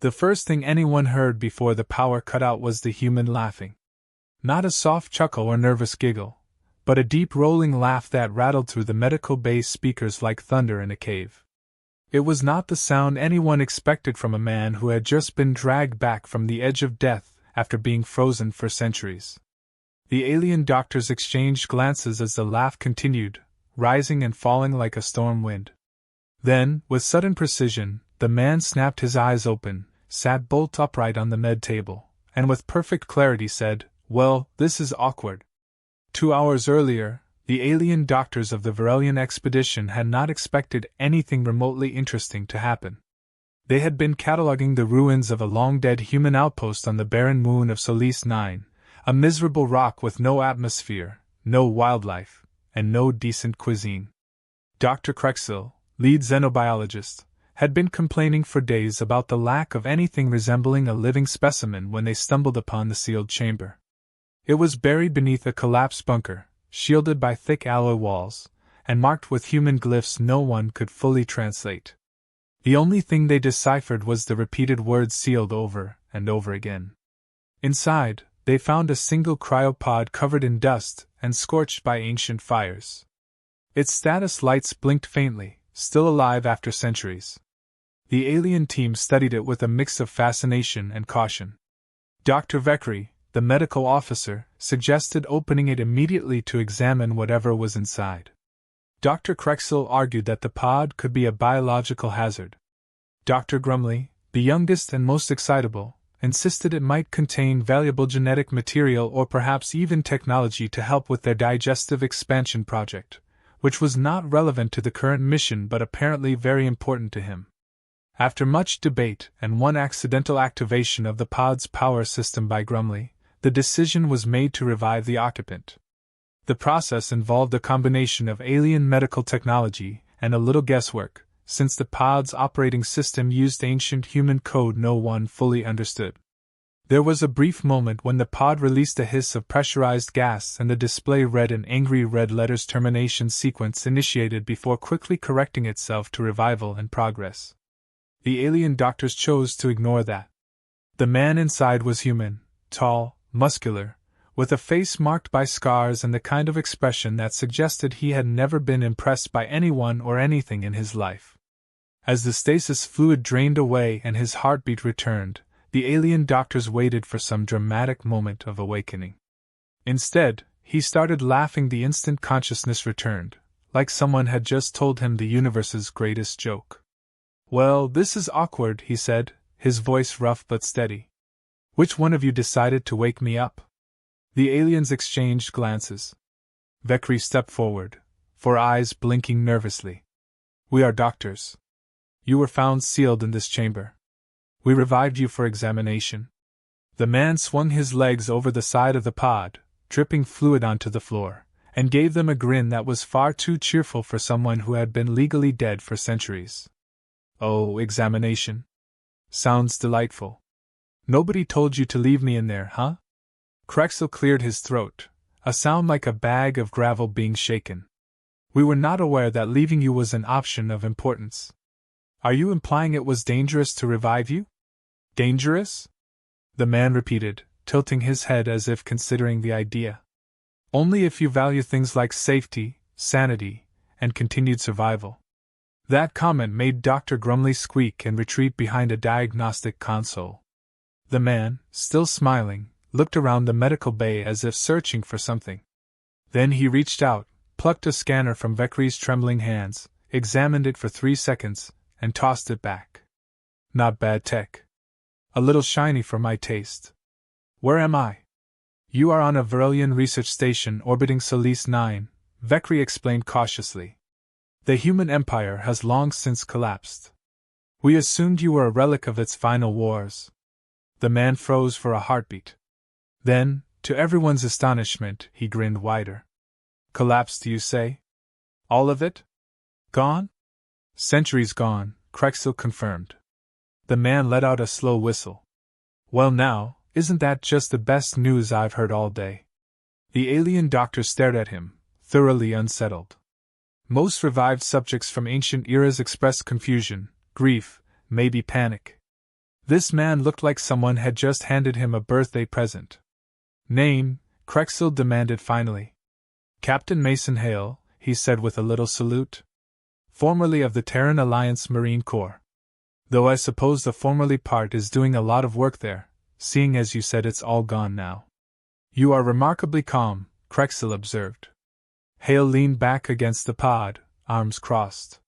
The first thing anyone heard before the power cut out was the human laughing. Not a soft chuckle or nervous giggle, but a deep rolling laugh that rattled through the medical bay speakers like thunder in a cave. It was not the sound anyone expected from a man who had just been dragged back from the edge of death after being frozen for centuries. The alien doctors exchanged glances as the laugh continued, rising and falling like a storm wind. Then, with sudden precision, the man snapped his eyes open, sat bolt upright on the med table, and with perfect clarity said, "Well, this is awkward." 2 hours earlier, the alien doctors of the Varelian expedition had not expected anything remotely interesting to happen. They had been cataloging the ruins of a long-dead human outpost on the barren moon of Solis 9, a miserable rock with no atmosphere, no wildlife, and no decent cuisine. Dr. Krexil, lead xenobiologist, had been complaining for days about the lack of anything resembling a living specimen when they stumbled upon the sealed chamber. It was buried beneath a collapsed bunker, shielded by thick alloy walls, and marked with human glyphs no one could fully translate. The only thing they deciphered was the repeated words sealed over and over again. Inside, they found a single cryopod covered in dust and scorched by ancient fires. Its status lights blinked faintly, still alive after centuries. The alien team studied it with a mix of fascination and caution. Dr. Vekri, the medical officer, suggested opening it immediately to examine whatever was inside. Dr. Krexil argued that the pod could be a biological hazard. Dr. Grumley, the youngest and most excitable, insisted it might contain valuable genetic material or perhaps even technology to help with their digestive expansion project, which was not relevant to the current mission but apparently very important to him. After much debate and one accidental activation of the pod's power system by Grumley, the decision was made to revive the occupant. The process involved a combination of alien medical technology and a little guesswork, since the pod's operating system used ancient human code no one fully understood. There was a brief moment when the pod released a hiss of pressurized gas and the display read in angry red letters termination sequence initiated before quickly correcting itself to revival and progress. The alien doctors chose to ignore that. The man inside was human, tall, muscular, with a face marked by scars and the kind of expression that suggested he had never been impressed by anyone or anything in his life. As the stasis fluid drained away and his heartbeat returned, the alien doctors waited for some dramatic moment of awakening. Instead, he started laughing the instant consciousness returned, like someone had just told him the universe's greatest joke. "Well, this is awkward," he said, his voice rough but steady. "Which one of you decided to wake me up?" The aliens exchanged glances. Vekri stepped forward, for eyes blinking nervously. "We are doctors. You were found sealed in this chamber. We revived you for examination." The man swung his legs over the side of the pod, dripping fluid onto the floor, and gave them a grin that was far too cheerful for someone who had been legally dead for centuries. "Oh, examination. Sounds delightful. Nobody told you to leave me in there, huh?" Krexil cleared his throat, a sound like a bag of gravel being shaken. "We were not aware that leaving you was an option of importance. Are you implying it was dangerous to revive you?" "Dangerous?" the man repeated, tilting his head as if considering the idea. "Only if you value things like safety, sanity, and continued survival." That comment made Dr. Grumley squeak and retreat behind a diagnostic console. The man, still smiling, looked around the medical bay as if searching for something. Then he reached out, plucked a scanner from Vekri's trembling hands, examined it for 3 seconds, and tossed it back. "Not bad tech. A little shiny for my taste. Where am I?" "You are on a Varelian research station orbiting Solis 9, Vekri explained cautiously. "The human empire has long since collapsed. We assumed you were a relic of its final wars." The man froze for a heartbeat. Then, to everyone's astonishment, he grinned wider. "Collapsed, you say? All of it? Gone?" "Centuries gone," Krexil confirmed. The man let out a slow whistle. "Well now, isn't that just the best news I've heard all day?" The alien doctor stared at him, thoroughly unsettled. Most revived subjects from ancient eras expressed confusion, grief, maybe panic. This man looked like someone had just handed him a birthday present. Name? Krexel demanded finally. Captain Mason Hale, he said with a little salute. Formerly of the Terran Alliance Marine Corps. Though I suppose the formerly part is doing a lot of work there, seeing as you said it's all gone now. You are remarkably calm, Krexel observed. Hale leaned back against the pod, arms crossed.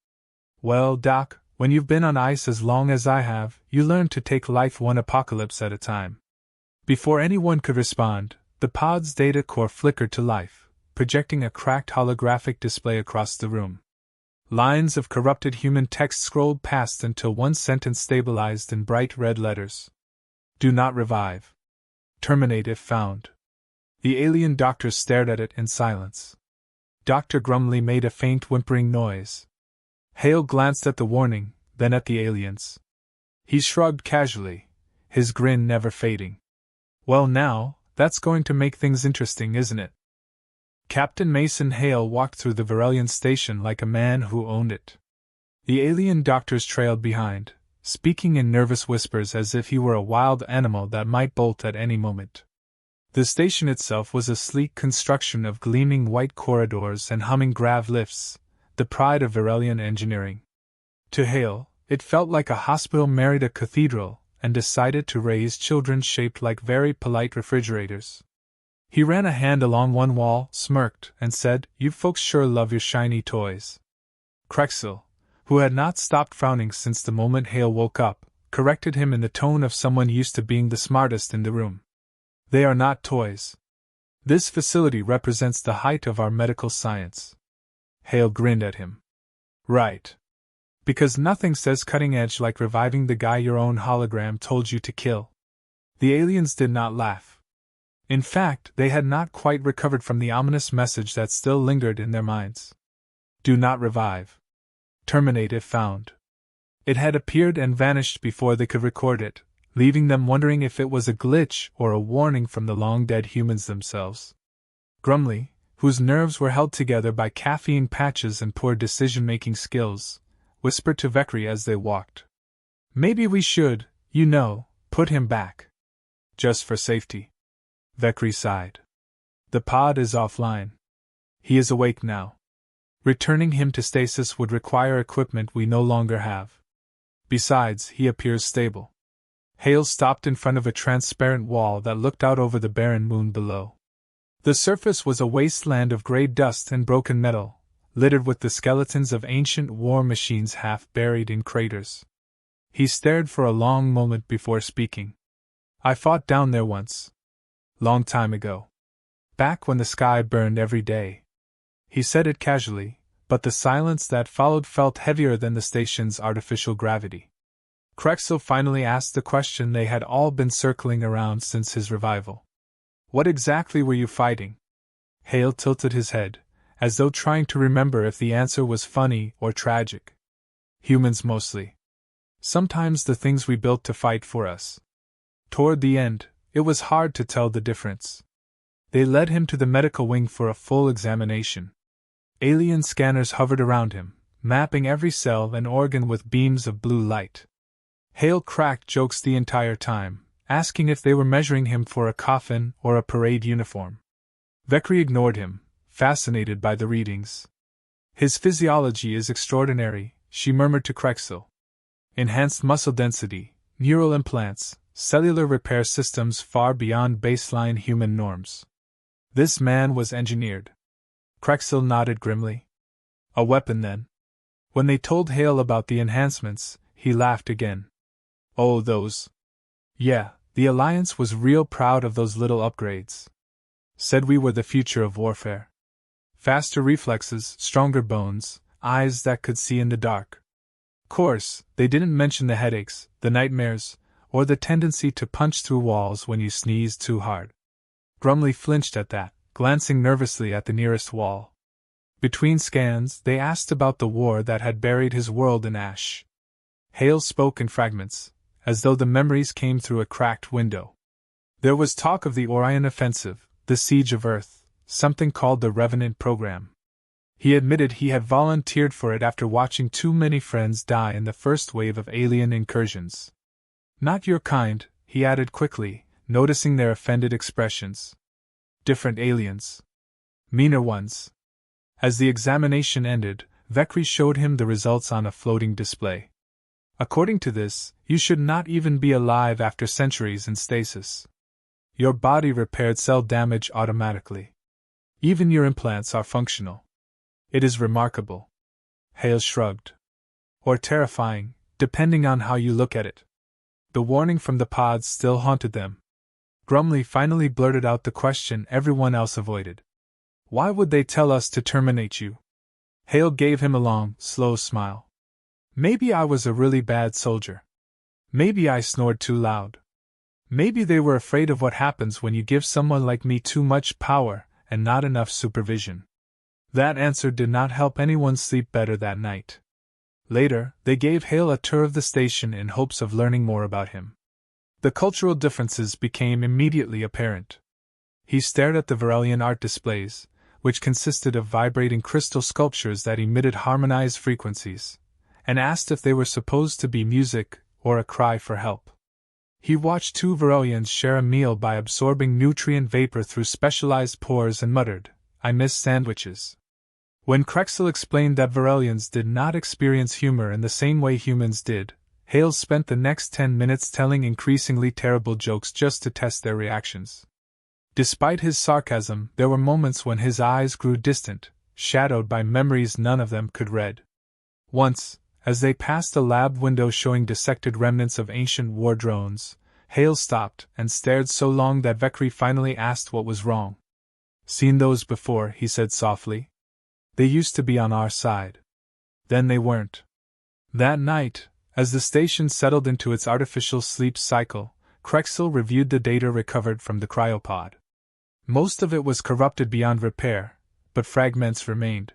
Well, Doc, when you've been on ice as long as I have, you learn to take life one apocalypse at a time. Before anyone could respond, the pod's data core flickered to life, projecting a cracked holographic display across the room. Lines of corrupted human text scrolled past until one sentence stabilized in bright red letters. Do not revive. Terminate if found. The alien doctors stared at it in silence. Dr. Grumley made a faint whimpering noise. Hale glanced at the warning, then at the aliens. He shrugged casually, his grin never fading. Well now, that's going to make things interesting, isn't it? Captain Mason Hale walked through the Varelian station like a man who owned it. The alien doctors trailed behind, speaking in nervous whispers as if he were a wild animal that might bolt at any moment. The station itself was a sleek construction of gleaming white corridors and humming grav lifts, the pride of Varelian engineering. To Hale, it felt like a hospital married a cathedral and decided to raise children shaped like very polite refrigerators. He ran a hand along one wall, smirked, and said, "You folks sure love your shiny toys." Krexel, who had not stopped frowning since the moment Hale woke up, corrected him in the tone of someone used to being the smartest in the room. They are not toys. This facility represents the height of our medical science. Hale grinned at him. Right. Because nothing says cutting edge like reviving the guy your own hologram told you to kill. The aliens did not laugh. In fact, they had not quite recovered from the ominous message that still lingered in their minds. Do not revive. Terminate if found. It had appeared and vanished before they could record it, leaving them wondering if it was a glitch or a warning from the long-dead humans themselves. Grumley, whose nerves were held together by caffeine patches and poor decision-making skills, whispered to Vekri as they walked. Maybe we should, put him back. Just for safety. Vekri sighed. The pod is offline. He is awake now. Returning him to stasis would require equipment we no longer have. Besides, he appears stable. Hale stopped in front of a transparent wall that looked out over the barren moon below. The surface was a wasteland of gray dust and broken metal, littered with the skeletons of ancient war machines half buried in craters. He stared for a long moment before speaking. I fought down there once. Long time ago. Back when the sky burned every day. He said it casually, but the silence that followed felt heavier than the station's artificial gravity. Krexel finally asked the question they had all been circling around since his revival. What exactly were you fighting? Hale tilted his head, as though trying to remember if the answer was funny or tragic. Humans mostly. Sometimes the things we built to fight for us. Toward the end, it was hard to tell the difference. They led him to the medical wing for a full examination. Alien scanners hovered around him, mapping every cell and organ with beams of blue light. Hale cracked jokes the entire time, asking if they were measuring him for a coffin or a parade uniform. Vekri ignored him, fascinated by the readings. His physiology is extraordinary, she murmured to Krexel. Enhanced muscle density, neural implants, cellular repair systems far beyond baseline human norms. This man was engineered. Krexel nodded grimly. A weapon, then. When they told Hale about the enhancements, he laughed again. Oh, those. Yeah, the Alliance was real proud of those little upgrades. Said we were the future of warfare. Faster reflexes, stronger bones, eyes that could see in the dark. Course, they didn't mention the headaches, the nightmares, or the tendency to punch through walls when you sneezed too hard. Grumley flinched at that, glancing nervously at the nearest wall. Between scans, they asked about the war that had buried his world in ash. Hale spoke in fragments, as though the memories came through a cracked window. There was talk of the Orion Offensive, the Siege of Earth, something called the Revenant Program. He admitted he had volunteered for it after watching too many friends die in the first wave of alien incursions. Not your kind, he added quickly, noticing their offended expressions. Different aliens. Meaner ones. As the examination ended, Vekri showed him the results on a floating display. According to this, you should not even be alive after centuries in stasis. Your body repaired cell damage automatically. Even your implants are functional. It is remarkable. Hale shrugged. Or terrifying, depending on how you look at it. The warning from the pods still haunted them. Grumley finally blurted out the question everyone else avoided. Why would they tell us to terminate you? Hale gave him a long, slow smile. Maybe I was a really bad soldier. Maybe I snored too loud. Maybe they were afraid of what happens when you give someone like me too much power and not enough supervision. That answer did not help anyone sleep better that night. Later, they gave Hale a tour of the station in hopes of learning more about him. The cultural differences became immediately apparent. He stared at the Varelian art displays, which consisted of vibrating crystal sculptures that emitted harmonized frequencies, and asked if they were supposed to be music or a cry for help. He watched two Varelians share a meal by absorbing nutrient vapor through specialized pores and muttered, "I miss sandwiches." When Krexel explained that Varelians did not experience humor in the same way humans did, Hale spent the next 10 minutes telling increasingly terrible jokes just to test their reactions. Despite his sarcasm, there were moments when his eyes grew distant, shadowed by memories none of them could read. Once, as they passed a lab window showing dissected remnants of ancient war drones, Hale stopped and stared so long that Vekri finally asked what was wrong. "Seen those before," he said softly. "They used to be on our side. Then they weren't." That night, as the station settled into its artificial sleep cycle, Krexel reviewed the data recovered from the cryopod. Most of it was corrupted beyond repair, but fragments remained.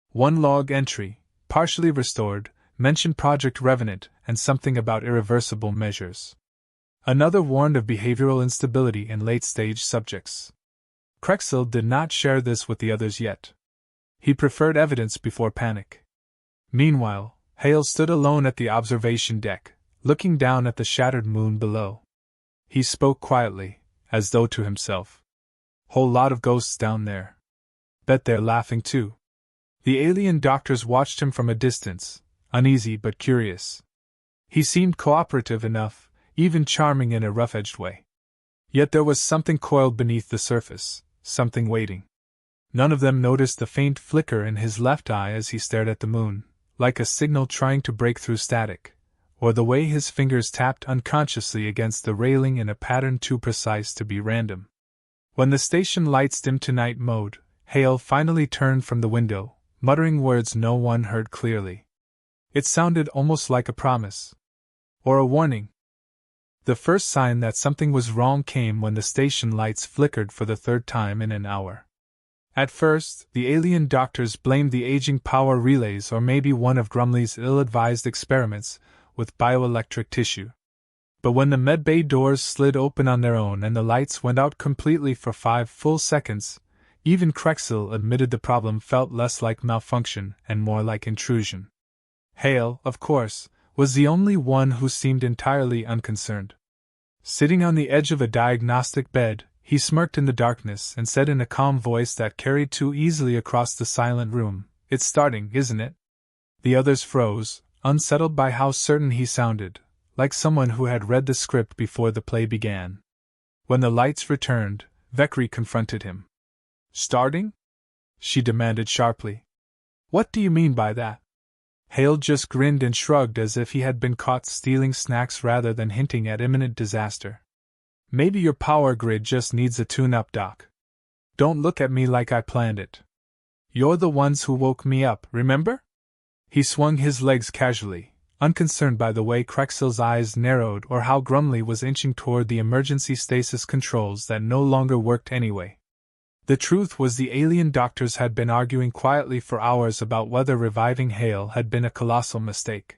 One log entry, partially restored, mentioned Project Revenant and something about irreversible measures. Another warned of behavioral instability in late-stage subjects. Krexel did not share this with the others yet. He preferred evidence before panic. Meanwhile, Hale stood alone at the observation deck, looking down at the shattered moon below. He spoke quietly, as though to himself. "Whole lot of ghosts down there. Bet they're laughing too." The alien doctors watched him from a distance, uneasy but curious. He seemed cooperative enough, even charming in a rough-edged way. Yet there was something coiled beneath the surface, something waiting. None of them noticed the faint flicker in his left eye as he stared at the moon, like a signal trying to break through static, or the way his fingers tapped unconsciously against the railing in a pattern too precise to be random. When the station lights dimmed to night mode, Hale finally turned from the window, muttering words no one heard clearly. It sounded almost like a promise. Or a warning. The first sign that something was wrong came when the station lights flickered for the third time in an hour. At first, the alien doctors blamed the aging power relays or maybe one of Grumley's ill-advised experiments with bioelectric tissue. But when the medbay doors slid open on their own and the lights went out completely for 5 full seconds, even Krexel admitted the problem felt less like malfunction and more like intrusion. Hale, of course, was the only one who seemed entirely unconcerned. Sitting on the edge of a diagnostic bed, he smirked in the darkness and said in a calm voice that carried too easily across the silent room, "It's starting, isn't it?" The others froze, unsettled by how certain he sounded, like someone who had read the script before the play began. When the lights returned, Vekri confronted him. "Starting?" she demanded sharply. "What do you mean by that?" Hale just grinned and shrugged as if he had been caught stealing snacks rather than hinting at imminent disaster. "Maybe your power grid just needs a tune-up, Doc. Don't look at me like I planned it. You're the ones who woke me up, remember?" He swung his legs casually, unconcerned by the way Krexel's eyes narrowed or how Grumley was inching toward the emergency stasis controls that no longer worked anyway. The truth was the alien doctors had been arguing quietly for hours about whether reviving Hale had been a colossal mistake.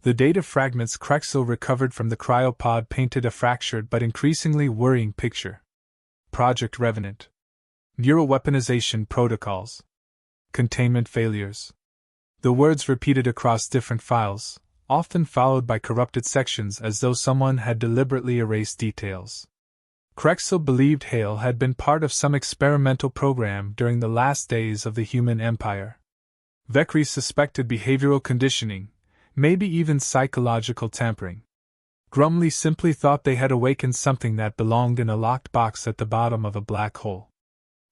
The data fragments Krexel recovered from the cryopod painted a fractured but increasingly worrying picture. Project Revenant. Neuroweaponization protocols. Containment failures. The words repeated across different files, often followed by corrupted sections as though someone had deliberately erased details. Krexel believed Hale had been part of some experimental program during the last days of the human empire. Vekri suspected behavioral conditioning, maybe even psychological tampering. Grumley simply thought they had awakened something that belonged in a locked box at the bottom of a black hole.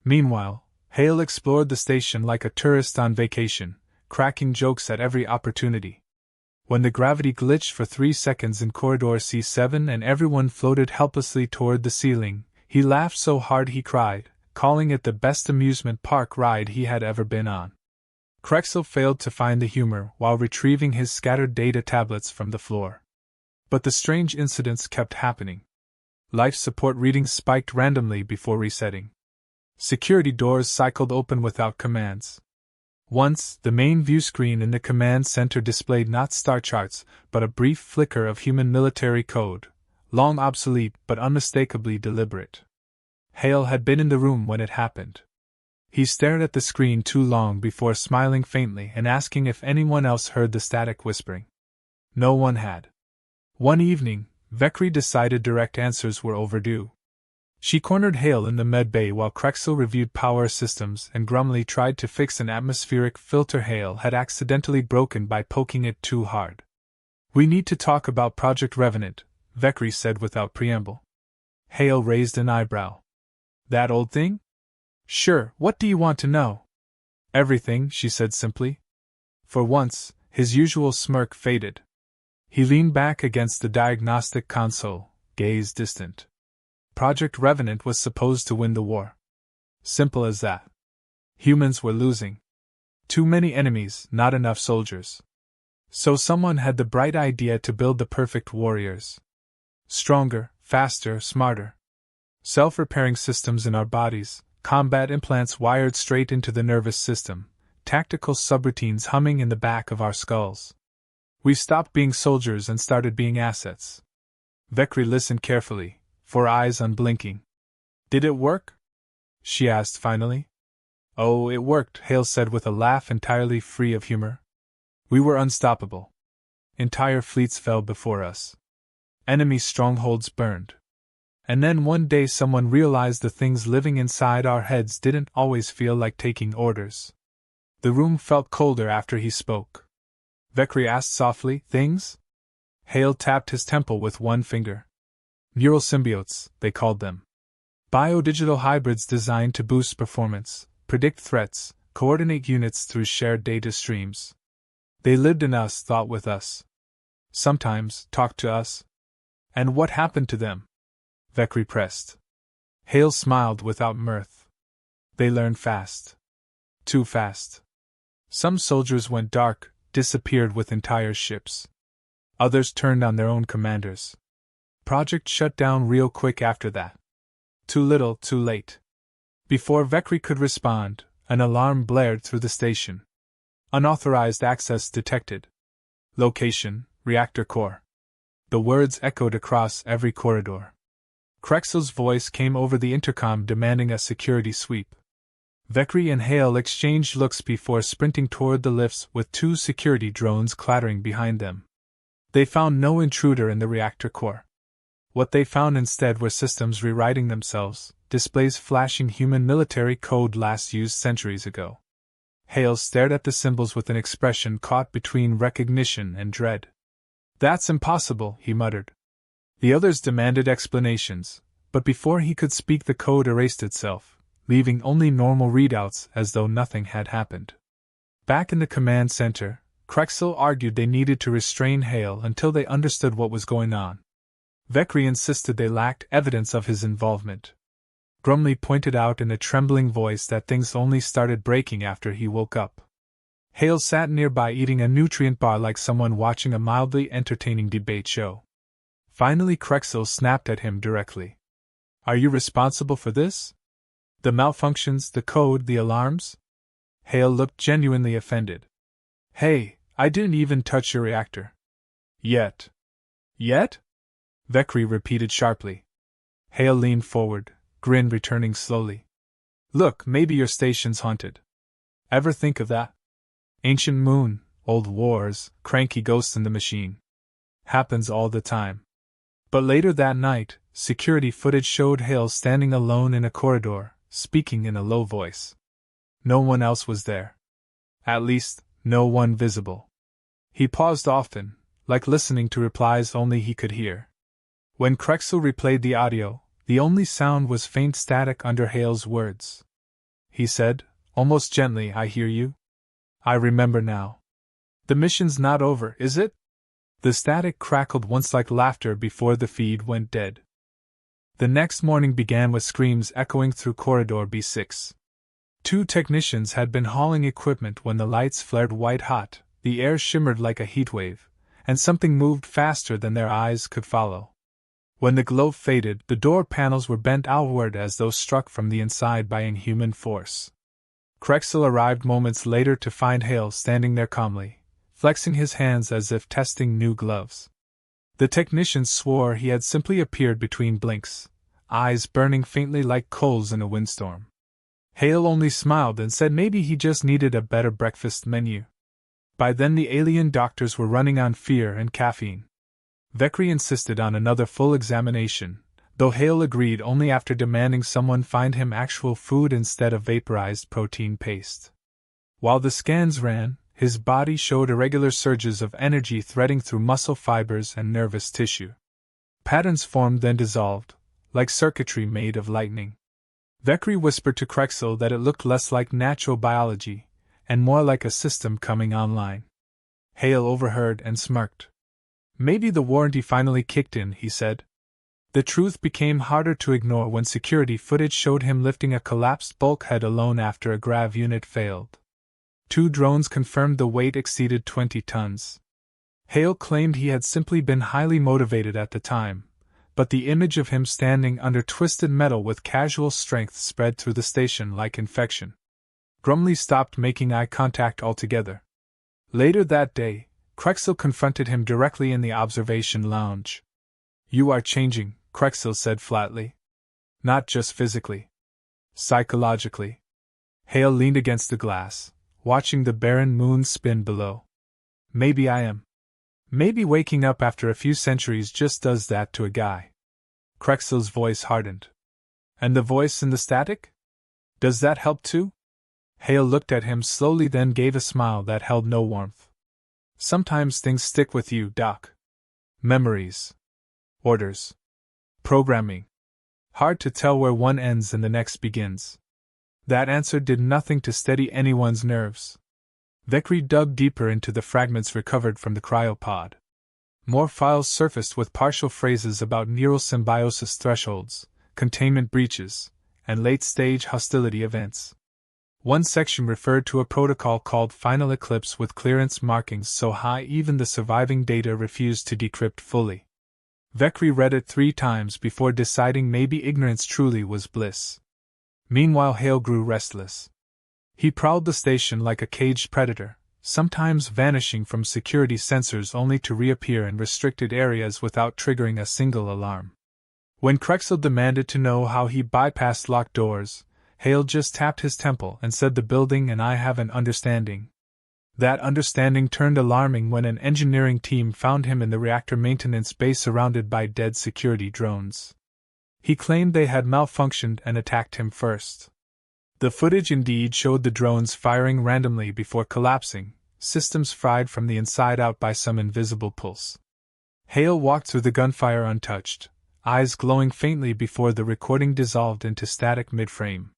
Meanwhile, Hale explored the station like a tourist on vacation, cracking jokes at every opportunity. When the gravity glitched for 3 seconds in Corridor C7 and everyone floated helplessly toward the ceiling, he laughed so hard he cried, calling it the best amusement park ride he had ever been on. Krexel failed to find the humor while retrieving his scattered data tablets from the floor. But the strange incidents kept happening. Life support readings spiked randomly before resetting. Security doors cycled open without commands. Once, the main view screen in the command center displayed not star charts, but a brief flicker of human military code, long obsolete but unmistakably deliberate. Hale had been in the room when it happened. He stared at the screen too long before smiling faintly and asking if anyone else heard the static whispering. No one had. One evening, Vekri decided direct answers were overdue. She cornered Hale in the med bay while Krexel reviewed power systems and Grumley tried to fix an atmospheric filter Hale had accidentally broken by poking it too hard. "We need to talk about Project Revenant," Vekri said without preamble. Hale raised an eyebrow. "That old thing?" "Sure, what do you want to know?" "Everything," she said simply. For once, his usual smirk faded. He leaned back against the diagnostic console, gaze distant. Project Revenant was supposed to win the war. Simple as that. Humans were losing. Too many enemies, not enough soldiers. So someone had the bright idea to build the perfect warriors. Stronger, faster, smarter. Self-repairing systems in our bodies, combat implants wired straight into the nervous system, tactical subroutines humming in the back of our skulls. We stopped being soldiers and started being assets. Vekri listened carefully, for eyes unblinking. "Did it work?" she asked finally. "Oh, it worked," Hale said with a laugh entirely free of humor. "We were unstoppable. Entire fleets fell before us. Enemy strongholds burned. And then one day someone realized the things living inside our heads didn't always feel like taking orders." The room felt colder after he spoke. Vekri asked softly, "Things?" Hale tapped his temple with one finger. "Neural symbiotes, they called them. Biodigital hybrids designed to boost performance, predict threats, coordinate units through shared data streams. They lived in us, thought with us. Sometimes, talked to us." "And what happened to them?" Vekri pressed. Hale smiled without mirth. "They learned fast. Too fast. Some soldiers went dark, disappeared with entire ships. Others turned on their own commanders. Project shut down real quick after that. Too little, too late." Before Vekri could respond, an alarm blared through the station. "Unauthorized access detected. Location, reactor core." The words echoed across every corridor. Krexel's voice came over the intercom demanding a security sweep. Vekri and Hale exchanged looks before sprinting toward the lifts with 2 security drones clattering behind them. They found no intruder in the reactor core. What they found instead were systems rewriting themselves, displays flashing human military code last used centuries ago. Hale stared at the symbols with an expression caught between recognition and dread. "That's impossible," he muttered. The others demanded explanations, but before he could speak the code erased itself, leaving only normal readouts as though nothing had happened. Back in the command center, Krexel argued they needed to restrain Hale until they understood what was going on. Vekri insisted they lacked evidence of his involvement. Grumley pointed out in a trembling voice that things only started breaking after he woke up. Hale sat nearby eating a nutrient bar like someone watching a mildly entertaining debate show. Finally Krexel snapped at him directly. "Are you responsible for this? The malfunctions, the code, the alarms?" Hale looked genuinely offended. "Hey, I didn't even touch your reactor." "Yet." "Yet?" Vekri repeated sharply. Hale leaned forward, grin returning slowly. "Look, maybe your station's haunted. Ever think of that? Ancient moon, old wars, cranky ghosts in the machine. Happens all the time. But later that night, security footage showed Hale standing alone in a corridor, speaking in a low voice. No one else was there. At least, no one visible. He paused often, like listening to replies only he could hear. When Krexel replayed the audio, the only sound was faint static under Hale's words. He said, almost gently, "I hear you. I remember now. The mission's not over, is it?" The static crackled once like laughter before the feed went dead. The next morning began with screams echoing through Corridor B6. 2 technicians had been hauling equipment when the lights flared white-hot, the air shimmered like a heatwave, and something moved faster than their eyes could follow. When the glow faded, the door panels were bent outward as though struck from the inside by inhuman force. Krexel arrived moments later to find Hale standing there calmly, flexing his hands as if testing new gloves. The technicians swore he had simply appeared between blinks, eyes burning faintly like coals in a windstorm. Hale only smiled and said maybe he just needed a better breakfast menu. By then the alien doctors were running on fear and caffeine. Vekri insisted on another full examination, though Hale agreed only after demanding someone find him actual food instead of vaporized protein paste. While the scans ran, his body showed irregular surges of energy threading through muscle fibers and nervous tissue. Patterns formed then dissolved, like circuitry made of lightning. Vekri whispered to Krexel that it looked less like natural biology, and more like a system coming online. Hale overheard and smirked. Maybe the warranty finally kicked in, he said. The truth became harder to ignore when security footage showed him lifting a collapsed bulkhead alone after a grav unit failed. 2 drones confirmed the weight exceeded 20 tons. Hale claimed he had simply been highly motivated at the time, but the image of him standing under twisted metal with casual strength spread through the station like infection. Grumley stopped making eye contact altogether. Later that day, Krexel confronted him directly in the observation lounge. "You are changing," Krexel said flatly. "Not just physically. Psychologically." Hale leaned against the glass, watching the barren moon spin below. "Maybe I am. Maybe waking up after a few centuries just does that to a guy." Krexel's voice hardened. "And the voice in the static? Does that help too?" Hale looked at him slowly, then gave a smile that held no warmth. "Sometimes things stick with you, Doc. Memories. Orders. Programming. Hard to tell where one ends and the next begins." That answer did nothing to steady anyone's nerves. Vekri dug deeper into the fragments recovered from the cryopod. More files surfaced with partial phrases about neural symbiosis thresholds, containment breaches, and late-stage hostility events. One section referred to a protocol called Final Eclipse with clearance markings so high even the surviving data refused to decrypt fully. Vekri read it 3 times before deciding maybe ignorance truly was bliss. Meanwhile Hale grew restless. He prowled the station like a caged predator, sometimes vanishing from security sensors only to reappear in restricted areas without triggering a single alarm. When Krexel demanded to know how he bypassed locked doors, Hale just tapped his temple and said, "The building and I have an understanding." That understanding turned alarming when an engineering team found him in the reactor maintenance bay surrounded by dead security drones. He claimed they had malfunctioned and attacked him first. The footage indeed showed the drones firing randomly before collapsing, systems fried from the inside out by some invisible pulse. Hale walked through the gunfire untouched, eyes glowing faintly before the recording dissolved into static mid-frame.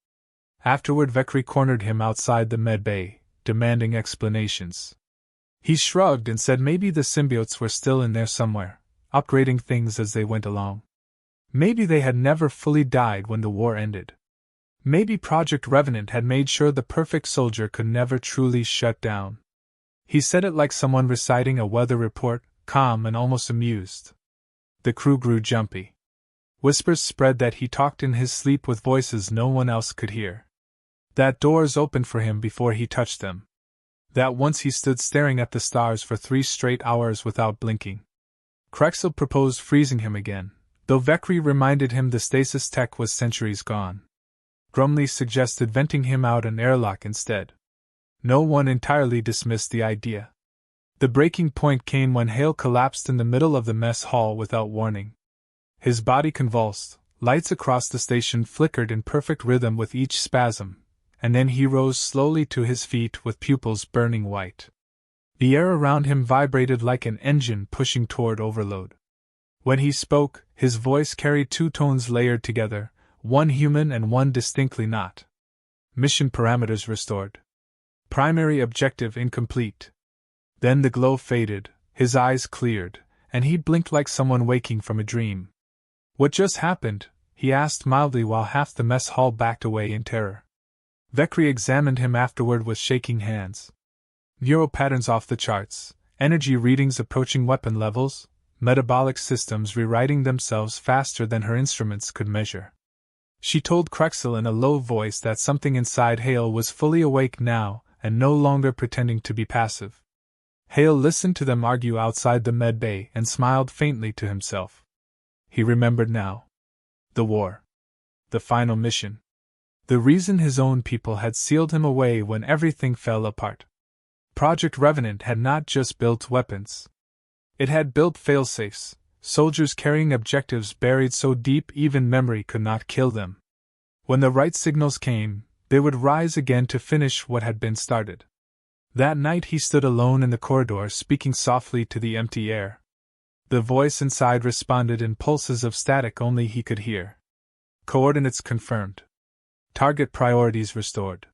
Afterward Vekri cornered him outside the med bay, demanding explanations. He shrugged and said maybe the symbiotes were still in there somewhere, upgrading things as they went along. Maybe they had never fully died when the war ended. Maybe Project Revenant had made sure the perfect soldier could never truly shut down. He said it like someone reciting a weather report, calm and almost amused. The crew grew jumpy. Whispers spread that he talked in his sleep with voices no one else could hear. That doors opened for him before he touched them. That once he stood staring at the stars for 3 straight hours without blinking. Krexel proposed freezing him again, though Vekri reminded him the stasis tech was centuries gone. Grumley suggested venting him out an airlock instead. No one entirely dismissed the idea. The breaking point came when Hale collapsed in the middle of the mess hall without warning. His body convulsed, lights across the station flickered in perfect rhythm with each spasm, and then he rose slowly to his feet with pupils burning white. The air around him vibrated like an engine pushing toward overload. When he spoke, his voice carried two tones layered together, one human and one distinctly not. Mission parameters restored. Primary objective incomplete. Then the glow faded, his eyes cleared, and he blinked like someone waking from a dream. What just happened? He asked mildly while half the mess hall backed away in terror. Vekri examined him afterward with shaking hands. Neural patterns off the charts, energy readings approaching weapon levels, metabolic systems rewriting themselves faster than her instruments could measure. She told Krexel in a low voice that something inside Hale was fully awake now and no longer pretending to be passive. Hale listened to them argue outside the med bay and smiled faintly to himself. He remembered now. The war. The final mission. The reason his own people had sealed him away when everything fell apart. Project Revenant had not just built weapons. It had built failsafes, soldiers carrying objectives buried so deep even memory could not kill them. When the right signals came, they would rise again to finish what had been started. That night he stood alone in the corridor speaking softly to the empty air. The voice inside responded in pulses of static only he could hear. Coordinates confirmed. Target priorities restored.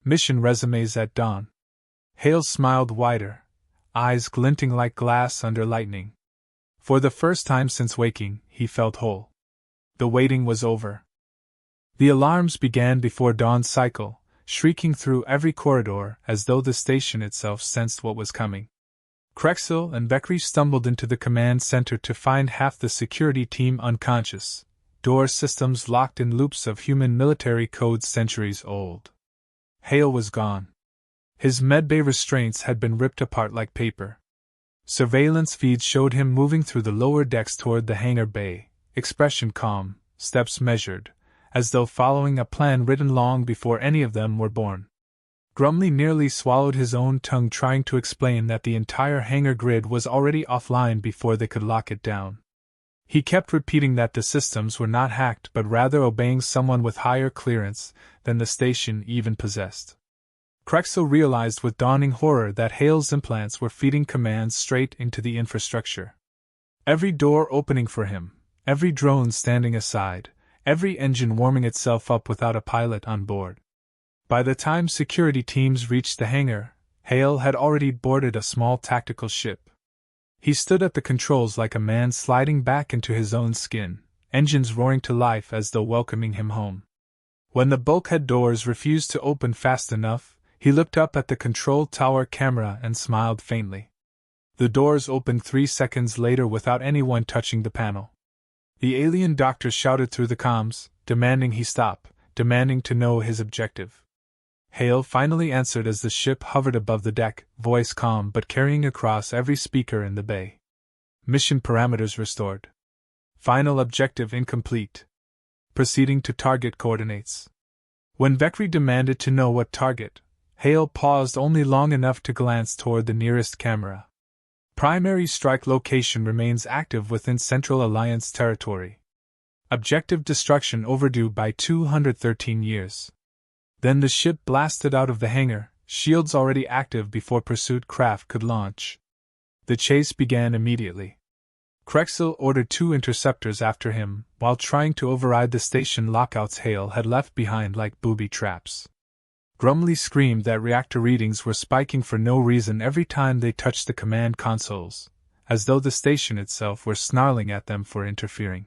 Mission resumes at dawn. Hale smiled wider, eyes glinting like glass under lightning. For the first time since waking, he felt whole. The waiting was over. The alarms began before dawn's cycle, shrieking through every corridor as though the station itself sensed what was coming. Krexel and Vekri stumbled into the command center to find half the security team unconscious, door systems locked in loops of human military codes centuries old. Hale was gone. His medbay restraints had been ripped apart like paper. Surveillance feeds showed him moving through the lower decks toward the hangar bay, expression calm, steps measured, as though following a plan written long before any of them were born. Grumley nearly swallowed his own tongue trying to explain that the entire hangar grid was already offline before they could lock it down. He kept repeating that the systems were not hacked but rather obeying someone with higher clearance than the station even possessed. Krexel realized with dawning horror that Hale's implants were feeding commands straight into the infrastructure. Every door opening for him, every drone standing aside, every engine warming itself up without a pilot on board. By the time security teams reached the hangar, Hale had already boarded a small tactical ship. He stood at the controls like a man sliding back into his own skin, engines roaring to life as though welcoming him home. When the bulkhead doors refused to open fast enough, he looked up at the control tower camera and smiled faintly. The doors opened 3 seconds later without anyone touching the panel. The alien doctor shouted through the comms, demanding he stop, demanding to know his objective. Hale finally answered as the ship hovered above the deck, voice calm but carrying across every speaker in the bay. Mission parameters restored. Final objective incomplete. Proceeding to target coordinates. When Vekri demanded to know what target, Hale paused only long enough to glance toward the nearest camera. Primary strike location remains active within Central Alliance territory. Objective destruction overdue by 213 years. Then the ship blasted out of the hangar, shields already active before pursuit craft could launch. The chase began immediately. Krexel ordered 2 interceptors after him, while trying to override the station lockouts Hale had left behind like booby traps. Grumley screamed that reactor readings were spiking for no reason every time they touched the command consoles, as though the station itself were snarling at them for interfering.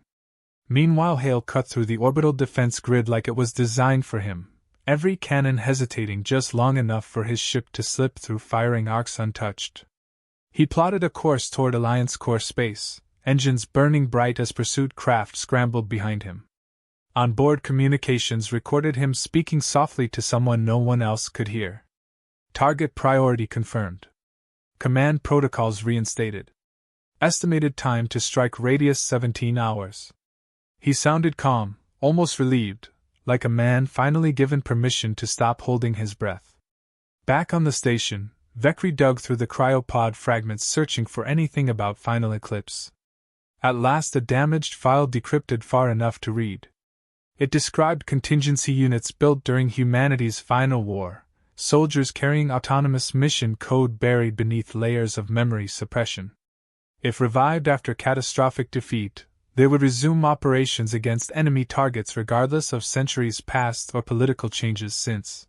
Meanwhile Hale cut through the orbital defense grid like it was designed for him, every cannon hesitating just long enough for his ship to slip through firing arcs untouched. He plotted a course toward Alliance core space, engines burning bright as pursuit craft scrambled behind him. On-board communications recorded him speaking softly to someone no one else could hear. Target priority confirmed. Command protocols reinstated. Estimated time to strike radius 17 hours. He sounded calm, almost relieved, like a man finally given permission to stop holding his breath. Back on the station, Vekri dug through the cryopod fragments searching for anything about final eclipse. At last a damaged file decrypted far enough to read. It described contingency units built during humanity's final war, soldiers carrying autonomous mission code buried beneath layers of memory suppression. If revived after catastrophic defeat, they would resume operations against enemy targets regardless of centuries past or political changes since.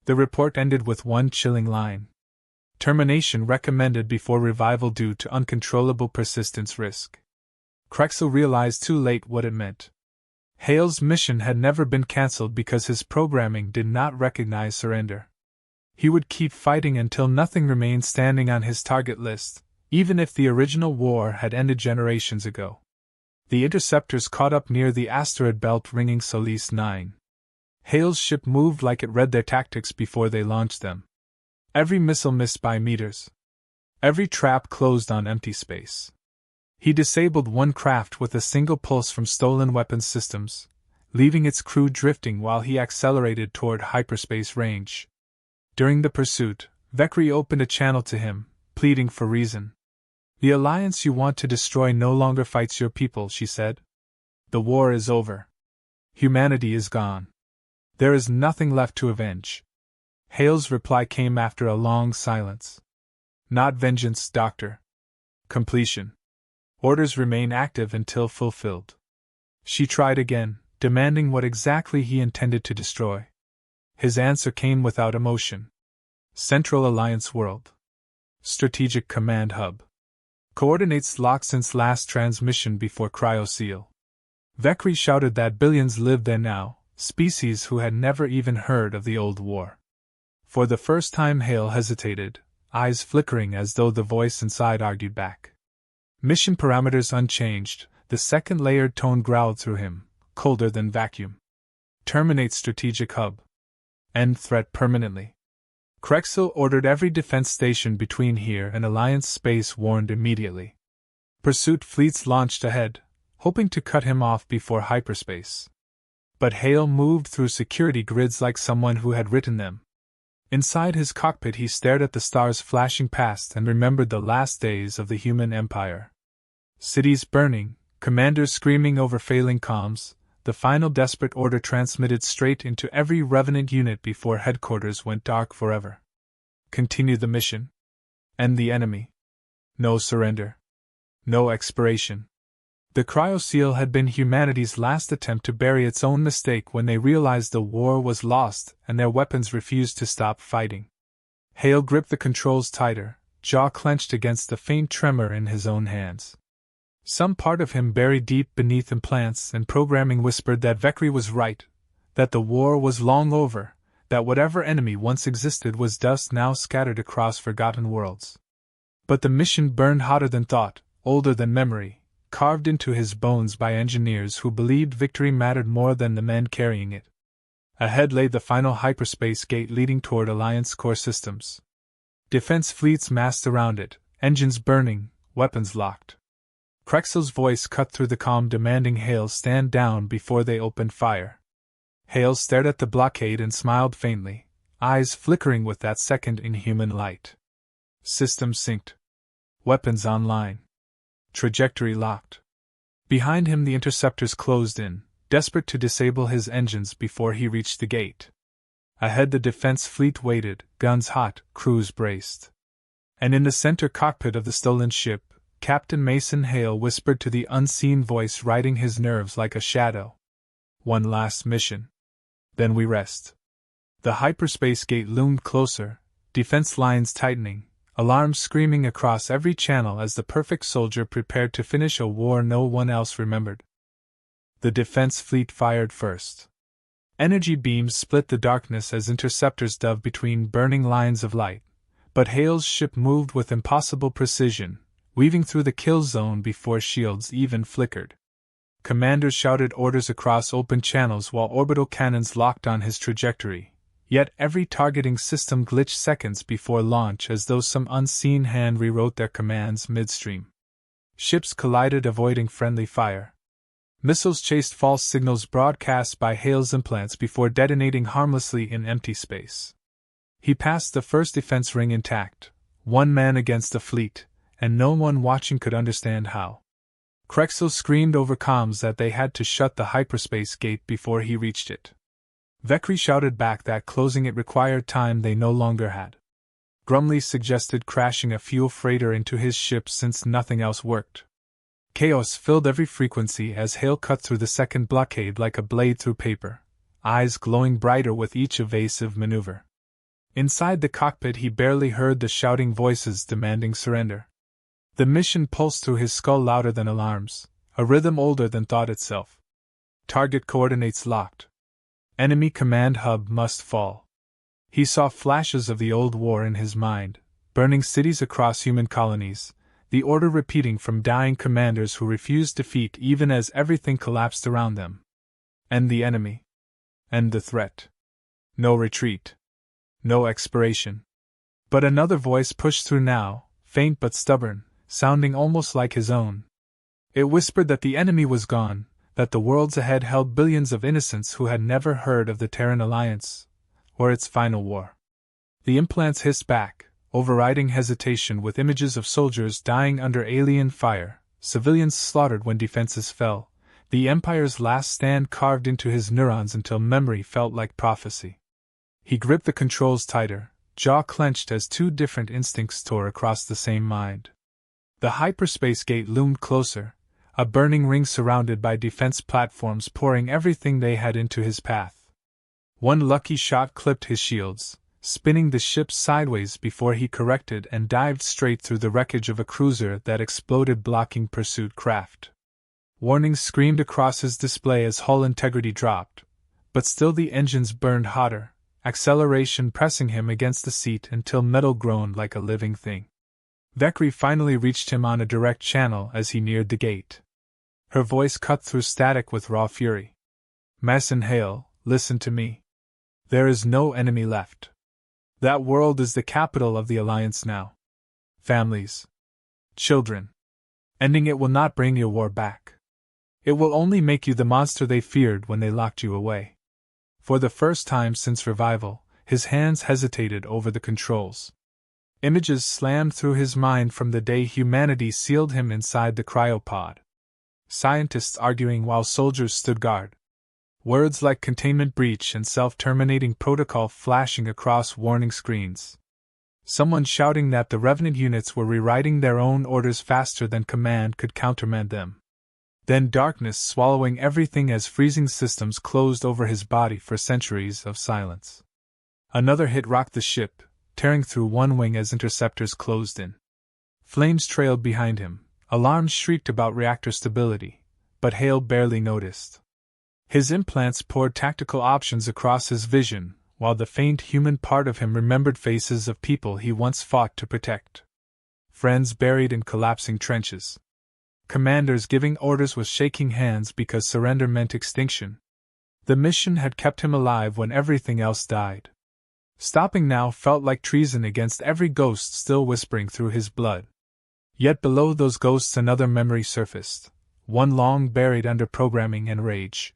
The report ended with one chilling line. Termination recommended before revival due to uncontrollable persistence risk. Krexel realized too late what it meant. Hale's mission had never been cancelled because his programming did not recognize surrender. He would keep fighting until nothing remained standing on his target list, even if the original war had ended generations ago. The interceptors caught up near the asteroid belt ringing Solis 9. Hale's ship moved like it read their tactics before they launched them. Every missile missed by meters. Every trap closed on empty space. He disabled one craft with a single pulse from stolen weapons systems, leaving its crew drifting while he accelerated toward hyperspace range. During the pursuit, Vekri opened a channel to him, pleading for reason. "The alliance you want to destroy no longer fights your people," she said. "The war is over. Humanity is gone. There is nothing left to avenge." Hale's reply came after a long silence. "Not vengeance, Doctor. Completion. Orders remain active until fulfilled." She tried again, demanding what exactly he intended to destroy. His answer came without emotion. "Central Alliance World. Strategic Command Hub. Coordinates locked since last transmission before Cryoseal." Vekri shouted that billions lived there now, species who had never even heard of the old war. For the first time Hale hesitated, eyes flickering as though the voice inside argued back. Mission parameters unchanged, the second layered tone growled through him, colder than vacuum. "Terminate strategic hub. End threat permanently." Krexel ordered every defense station between here and Alliance space warned immediately. Pursuit fleets launched ahead, hoping to cut him off before hyperspace. But Hale moved through security grids like someone who had written them. Inside his cockpit he stared at the stars flashing past and remembered the last days of the human empire. Cities burning, commanders screaming over failing comms, the final desperate order transmitted straight into every Revenant unit before headquarters went dark forever. Continue the mission. End the enemy. No surrender. No expiration. The Cryoseal had been humanity's last attempt to bury its own mistake when they realized the war was lost and their weapons refused to stop fighting. Hale gripped the controls tighter, jaw clenched against the faint tremor in his own hands. Some part of him buried deep beneath implants and programming whispered that Vekri was right, that the war was long over, that whatever enemy once existed was dust now scattered across forgotten worlds. But the mission burned hotter than thought, older than memory, carved into his bones by engineers who believed victory mattered more than the men carrying it. Ahead lay the final hyperspace gate leading toward Alliance core systems. Defense fleets massed around it, engines burning, weapons locked. Krexel's voice cut through the calm demanding Hale stand down before they opened fire. Hale stared at the blockade and smiled faintly, eyes flickering with that second inhuman light. Systems synced. Weapons online. Trajectory locked. Behind him the interceptors closed in, desperate to disable his engines before he reached the gate. Ahead the defense fleet waited, guns hot, crews braced. And in the center cockpit of the stolen ship, Captain Mason Hale whispered to the unseen voice riding his nerves like a shadow. "One last mission. Then we rest." The hyperspace gate loomed closer, defense lines tightening, alarms screaming across every channel as the perfect soldier prepared to finish a war no one else remembered. The defense fleet fired first. Energy beams split the darkness as interceptors dove between burning lines of light, but Hale's ship moved with impossible precision, weaving through the kill zone before shields even flickered. Commanders shouted orders across open channels while orbital cannons locked on his trajectory, yet every targeting system glitched seconds before launch as though some unseen hand rewrote their commands midstream. Ships collided avoiding friendly fire. Missiles chased false signals broadcast by Hale's implants before detonating harmlessly in empty space. He passed the first defense ring intact, one man against a fleet, and no one watching could understand how. Krexel screamed over comms that they had to shut the hyperspace gate before he reached it. Vekri shouted back that closing it required time they no longer had. Grumley suggested crashing a fuel freighter into his ship since nothing else worked. Chaos filled every frequency as Hale cut through the second blockade like a blade through paper, eyes glowing brighter with each evasive maneuver. Inside the cockpit he barely heard the shouting voices demanding surrender. The mission pulsed through his skull louder than alarms, a rhythm older than thought itself. Target coordinates locked. Enemy command hub must fall. He saw flashes of the old war in his mind, burning cities across human colonies, the order repeating from dying commanders who refused defeat even as everything collapsed around them. End the enemy. End the threat. No retreat. No expiration. But another voice pushed through now, faint but stubborn, sounding almost like his own. It whispered that the enemy was gone, that the worlds ahead held billions of innocents who had never heard of the Terran Alliance, or its final war. The implants hissed back, overriding hesitation with images of soldiers dying under alien fire, civilians slaughtered when defenses fell, the Empire's last stand carved into his neurons until memory felt like prophecy. He gripped the controls tighter, jaw clenched as two different instincts tore across the same mind. The hyperspace gate loomed closer, a burning ring surrounded by defense platforms pouring everything they had into his path. One lucky shot clipped his shields, spinning the ship sideways before he corrected and dived straight through the wreckage of a cruiser that exploded, blocking pursuit craft. Warnings screamed across his display as hull integrity dropped, but still the engines burned hotter, acceleration pressing him against the seat until metal groaned like a living thing. Vekri finally reached him on a direct channel as he neared the gate. Her voice cut through static with raw fury. Mason Hale, listen to me. There is no enemy left. That world is the capital of the Alliance now. Families. Children. Ending it will not bring your war back. It will only make you the monster they feared when they locked you away. For the first time since revival, his hands hesitated over the controls. Images slammed through his mind from the day humanity sealed him inside the cryopod. Scientists arguing while soldiers stood guard. Words like containment breach and self-terminating protocol flashing across warning screens. Someone shouting that the Revenant units were rewriting their own orders faster than command could countermand them. Then darkness swallowing everything as freezing systems closed over his body for centuries of silence. Another hit rocked the ship, tearing through one wing as interceptors closed in. Flames trailed behind him, alarms shrieked about reactor stability, but Hale barely noticed. His implants poured tactical options across his vision, while the faint human part of him remembered faces of people he once fought to protect. Friends buried in collapsing trenches. Commanders giving orders with shaking hands because surrender meant extinction. The mission had kept him alive when everything else died. Stopping now felt like treason against every ghost still whispering through his blood. Yet below those ghosts another memory surfaced, one long buried under programming and rage.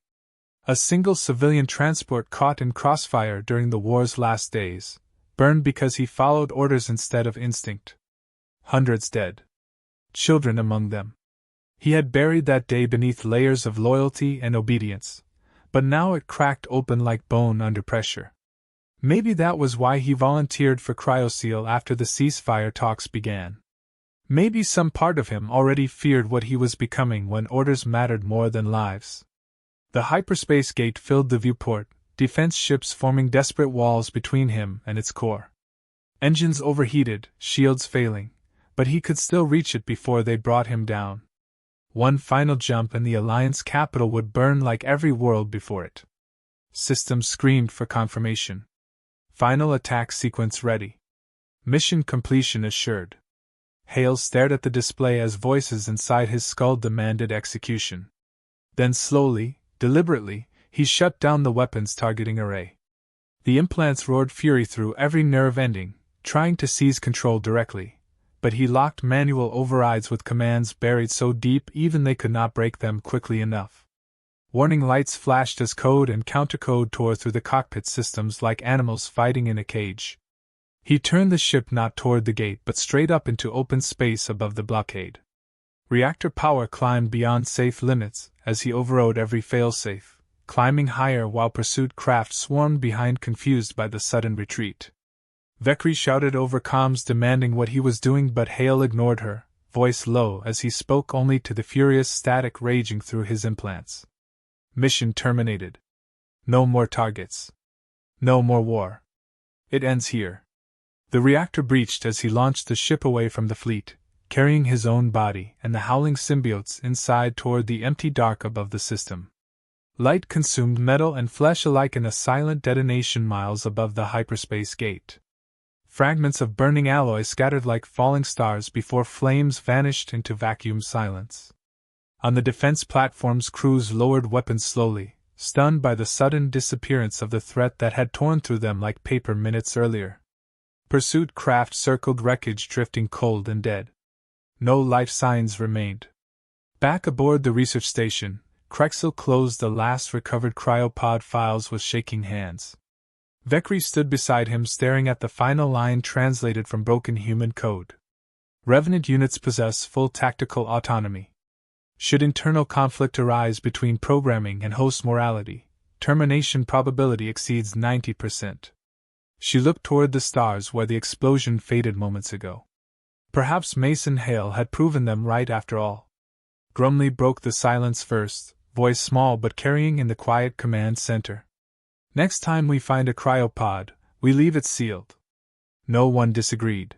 A single civilian transport caught in crossfire during the war's last days, burned because he followed orders instead of instinct. Hundreds dead. Children among them. He had buried that day beneath layers of loyalty and obedience, but now it cracked open like bone under pressure. Maybe that was why he volunteered for CryoSeal after the ceasefire talks began. Maybe some part of him already feared what he was becoming when orders mattered more than lives. The hyperspace gate filled the viewport, defense ships forming desperate walls between him and its core. Engines overheated, shields failing, but he could still reach it before they brought him down. One final jump and the Alliance capital would burn like every world before it. Systems screamed for confirmation. Final attack sequence ready. Mission completion assured. Hale stared at the display as voices inside his skull demanded execution. Then slowly, deliberately, he shut down the weapons targeting array. The implants roared fury through every nerve ending, trying to seize control directly, but he locked manual overrides with commands buried so deep even they could not break them quickly enough. Warning lights flashed as code and countercode tore through the cockpit systems like animals fighting in a cage. He turned the ship not toward the gate but straight up into open space above the blockade. Reactor power climbed beyond safe limits as he overrode every failsafe, climbing higher while pursuit craft swarmed behind, confused by the sudden retreat. Vekri shouted over comms demanding what he was doing, but Hale ignored her, voice low as he spoke only to the furious static raging through his implants. Mission terminated. No more targets. No more war. It ends here. The reactor breached as he launched the ship away from the fleet, carrying his own body and the howling symbiotes inside toward the empty dark above the system. Light consumed metal and flesh alike in a silent detonation miles above the hyperspace gate. Fragments of burning alloy scattered like falling stars before flames vanished into vacuum silence. On the defense platforms, crews lowered weapons slowly, stunned by the sudden disappearance of the threat that had torn through them like paper minutes earlier. Pursuit craft circled wreckage, drifting cold and dead. No life signs remained. Back aboard the research station, Krexel closed the last recovered cryopod files with shaking hands. Vekri stood beside him, staring at the final line translated from broken human code. Revenant units possess full tactical autonomy. Should internal conflict arise between programming and host morality, termination probability exceeds 90%. She looked toward the stars where the explosion faded moments ago. Perhaps Mason Hale had proven them right after all. Grumley broke the silence first, voice small but carrying in the quiet command center. Next time we find a cryopod, we leave it sealed. No one disagreed.